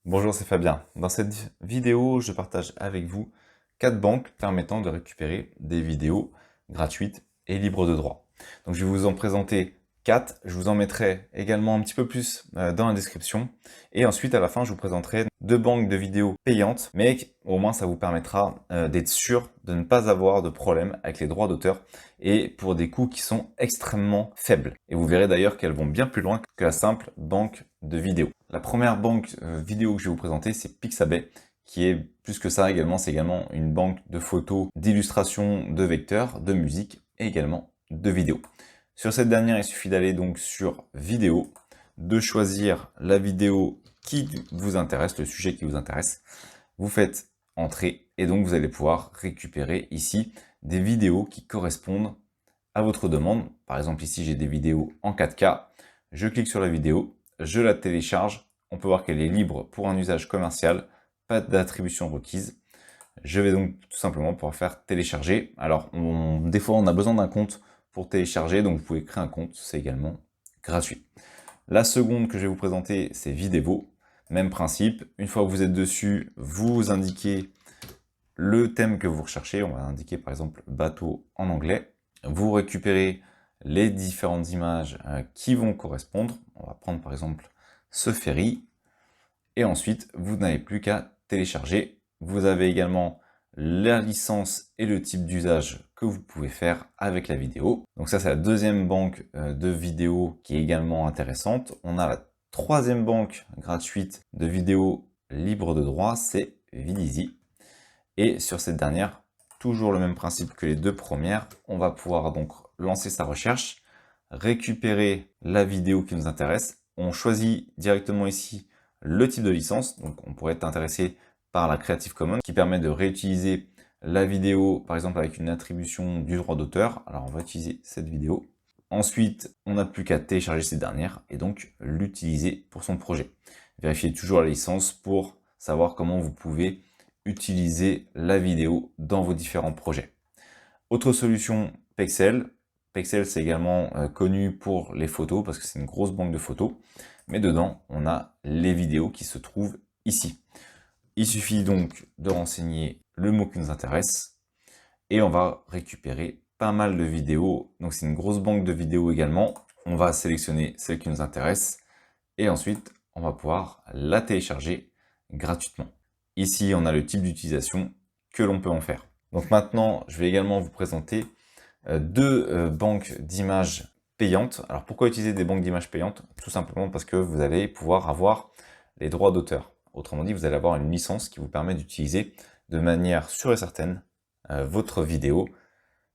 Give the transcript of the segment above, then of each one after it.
Bonjour, c'est Fabien. Dans cette vidéo, je partage avec vous 4 banques permettant de récupérer des vidéos gratuites et libres de droit. Donc je vais vous en présenter 4, je vous en mettrai également un petit peu plus dans la description. Et ensuite, à la fin, je vous présenterai 2 banques de vidéos payantes, mais au moins ça vous permettra d'être sûr de ne pas avoir de problème avec les droits d'auteur et pour des coûts qui sont extrêmement faibles. Et vous verrez d'ailleurs qu'elles vont bien plus loin que la simple banque de vidéos. La première banque vidéo que je vais vous présenter, c'est Pixabay, qui est plus que ça également, c'est également une banque de photos, d'illustrations, de vecteurs, de musique et également de vidéos. Sur cette dernière, il suffit d'aller donc sur vidéo, de choisir la vidéo qui vous intéresse, le sujet qui vous intéresse. Vous faites entrer et donc vous allez pouvoir récupérer ici des vidéos qui correspondent à votre demande. Par exemple ici j'ai des vidéos en 4K, je clique sur la vidéo, je la télécharge, on peut voir qu'elle est libre pour un usage commercial, pas d'attribution requise. Je vais donc tout simplement pouvoir faire télécharger. Alors des fois on a besoin d'un compte pour télécharger, donc vous pouvez créer un compte, c'est également gratuit. La seconde que je vais vous présenter, c'est Vidéo. Même principe, une fois que vous êtes dessus, vous indiquez le thème que vous recherchez. On va indiquer par exemple bateau en anglais. Vous récupérez les différentes images qui vont correspondre. On va prendre par exemple ce ferry. Et ensuite, vous n'avez plus qu'à télécharger. Vous avez également la licence et le type d'usage que vous pouvez faire avec la vidéo. Donc ça, c'est la deuxième banque de vidéos qui est également intéressante. On a la troisième banque gratuite de vidéos libres de droit, c'est Vidizy. Et sur cette dernière, toujours le même principe que les deux premières, on va pouvoir donc lancer sa recherche, récupérer la vidéo qui nous intéresse. On choisit directement ici le type de licence, donc on pourrait être intéressé par la Creative Commons qui permet de réutiliser la vidéo par exemple avec une attribution du droit d'auteur. Alors on va utiliser cette vidéo. Ensuite, on n'a plus qu'à télécharger cette dernière et donc l'utiliser pour son projet. Vérifiez toujours la licence pour savoir comment vous pouvez utiliser la vidéo dans vos différents projets. Autre solution, Pexel. Pexel, c'est également connu pour les photos parce que c'est une grosse banque de photos. Mais dedans, on a les vidéos qui se trouvent ici. Il suffit donc de renseigner le mot qui nous intéresse et on va récupérer pas mal de vidéos. Donc c'est une grosse banque de vidéos également. On va sélectionner celle qui nous intéresse et ensuite on va pouvoir la télécharger gratuitement. Ici, on a le type d'utilisation que l'on peut en faire. Donc maintenant, je vais également vous présenter deux banques d'images payantes. Alors pourquoi utiliser des banques d'images payantes? Tout simplement parce que vous allez pouvoir avoir les droits d'auteur. Autrement dit, vous allez avoir une licence qui vous permet d'utiliser de manière sûre et certaine votre vidéo.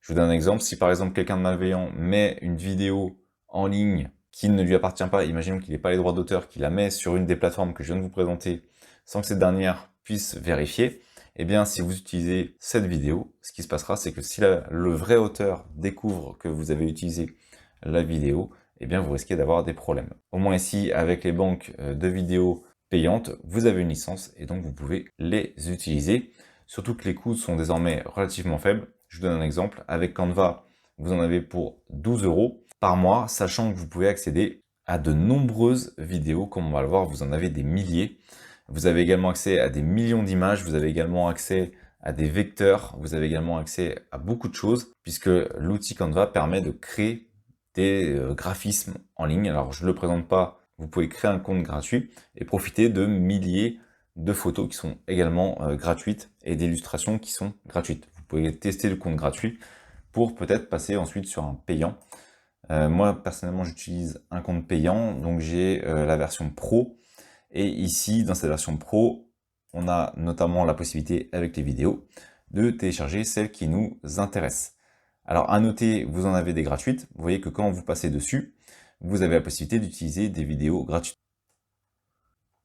Je vous donne un exemple. Si par exemple quelqu'un de malveillant met une vidéo en ligne qui ne lui appartient pas, imaginons qu'il n'ait pas les droits d'auteur, qu'il la met sur une des plateformes que je viens de vous présenter, sans que cette dernière puisse vérifier, eh bien si vous utilisez cette vidéo, ce qui se passera, c'est que si le vrai auteur découvre que vous avez utilisé la vidéo, eh bien vous risquez d'avoir des problèmes. Au moins ici, avec les banques de vidéos payantes, vous avez une licence et donc vous pouvez les utiliser. Surtout que les coûts sont désormais relativement faibles. Je vous donne un exemple. Avec Canva, vous en avez pour 12 € par mois, sachant que vous pouvez accéder à de nombreuses vidéos. Comme on va le voir, vous en avez des milliers. Vous avez également accès à des millions d'images. Vous avez également accès à des vecteurs. Vous avez également accès à beaucoup de choses, puisque l'outil Canva permet de créer des graphismes en ligne. Alors, je ne le présente pas. Vous pouvez créer un compte gratuit et profiter de milliers de photos qui sont également gratuites et d'illustrations qui sont gratuites. Vous pouvez tester le compte gratuit pour peut-être passer ensuite sur un payant. Moi, personnellement, j'utilise un compte payant, donc j'ai la version Pro. Et ici, dans cette version Pro, on a notamment la possibilité, avec les vidéos, de télécharger celles qui nous intéressent. Alors, à noter, vous en avez des gratuites. Vous voyez que quand vous passez dessus, vous avez la possibilité d'utiliser des vidéos gratuites.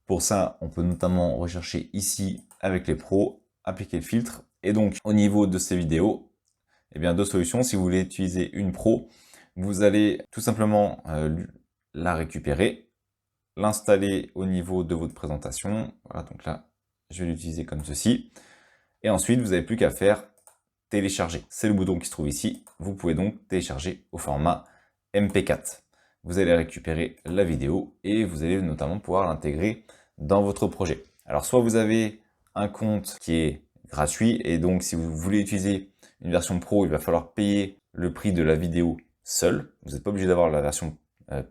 Pour ça, on peut notamment rechercher ici avec les pros, appliquer le filtre. Et donc, au niveau de ces vidéos, eh bien, deux solutions. Si vous voulez utiliser une pro, vous allez tout simplement la récupérer, l'installer au niveau de votre présentation. Voilà, donc là, je vais l'utiliser comme ceci. Et ensuite, vous n'avez plus qu'à faire télécharger. C'est le bouton qui se trouve ici. Vous pouvez donc télécharger au format MP4. Vous allez récupérer la vidéo et vous allez notamment pouvoir l'intégrer dans votre projet. Alors soit vous avez un compte qui est gratuit et donc si vous voulez utiliser une version pro, il va falloir payer le prix de la vidéo seul. Vous n'êtes pas obligé d'avoir la version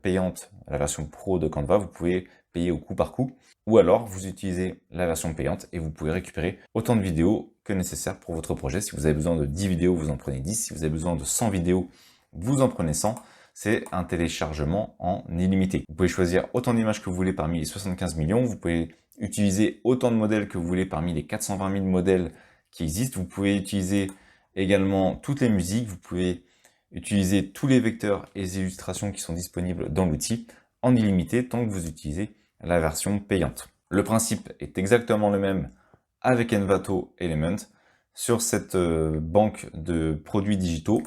payante, la version pro de Canva, vous pouvez payer au coup par coup. Ou alors vous utilisez la version payante et vous pouvez récupérer autant de vidéos que nécessaire pour votre projet. Si vous avez besoin de 10 vidéos, vous en prenez 10. Si vous avez besoin de 100 vidéos, vous en prenez 100. C'est un téléchargement en illimité. Vous pouvez choisir autant d'images que vous voulez parmi les 75 millions. Vous pouvez utiliser autant de modèles que vous voulez parmi les 420 000 modèles qui existent. Vous pouvez utiliser également toutes les musiques. Vous pouvez utiliser tous les vecteurs et les illustrations qui sont disponibles dans l'outil en illimité tant que vous utilisez la version payante. Le principe est exactement le même avec Envato Element. Sur cette banque de produits digitaux,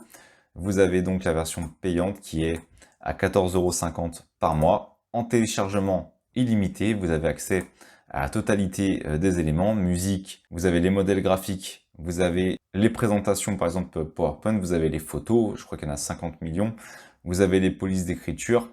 vous avez donc la version payante qui est à 14,50 € par mois. En téléchargement illimité, vous avez accès à la totalité des éléments, musique, vous avez les modèles graphiques, vous avez les présentations, par exemple PowerPoint, vous avez les photos, je crois qu'il y en a 50 millions, vous avez les polices d'écriture,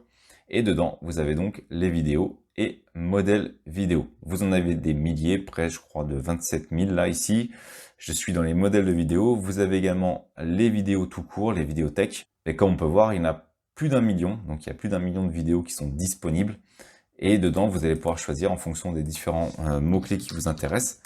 et dedans, vous avez donc les vidéos et modèles vidéo. Vous en avez des milliers, près je crois de 27 000 là ici. Je suis dans les modèles de vidéos. Vous avez également les vidéos tout court, les vidéos tech. Et comme on peut voir, il y en a plus d'1 million. Donc il y a plus d'1 million de vidéos qui sont disponibles. Et dedans, vous allez pouvoir choisir en fonction des différents mots-clés qui vous intéressent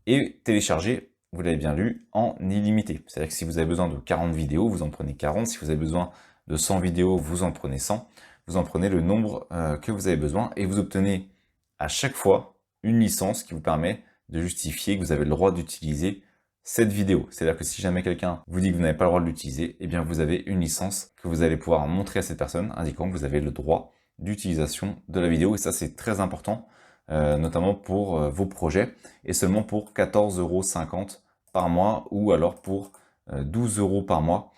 et télécharger, vous l'avez bien lu, en illimité. C'est-à-dire que si vous avez besoin de 40 vidéos, vous en prenez 40. Si vous avez besoin de 100 vidéos, vous en prenez 100. Vous en prenez le nombre que vous avez besoin et vous obtenez à chaque fois une licence qui vous permet de justifier que vous avez le droit d'utiliser cette vidéo. C'est-à-dire que si jamais quelqu'un vous dit que vous n'avez pas le droit de l'utiliser, eh bien vous avez une licence que vous allez pouvoir montrer à cette personne indiquant que vous avez le droit d'utilisation de la vidéo. Et ça, c'est très important, notamment pour vos projets et seulement pour 14,50 € par mois ou alors pour 12 € par mois.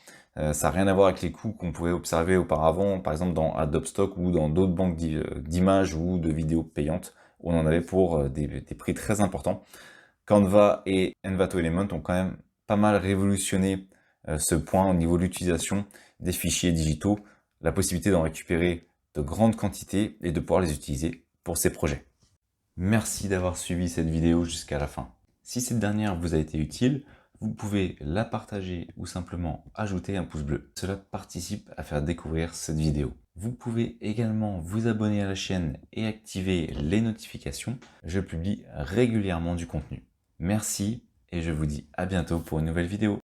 Ça n'a rien à voir avec les coûts qu'on pouvait observer auparavant, par exemple dans Adobe Stock ou dans d'autres banques d'images ou de vidéos payantes, où on en avait pour des prix très importants. Canva et Envato Element ont quand même pas mal révolutionné ce point au niveau de l'utilisation des fichiers digitaux, la possibilité d'en récupérer de grandes quantités et de pouvoir les utiliser pour ces projets. Merci d'avoir suivi cette vidéo jusqu'à la fin. Si cette dernière vous a été utile, vous pouvez la partager ou simplement ajouter un pouce bleu. Cela participe à faire découvrir cette vidéo. Vous pouvez également vous abonner à la chaîne et activer les notifications. Je publie régulièrement du contenu. Merci et je vous dis à bientôt pour une nouvelle vidéo.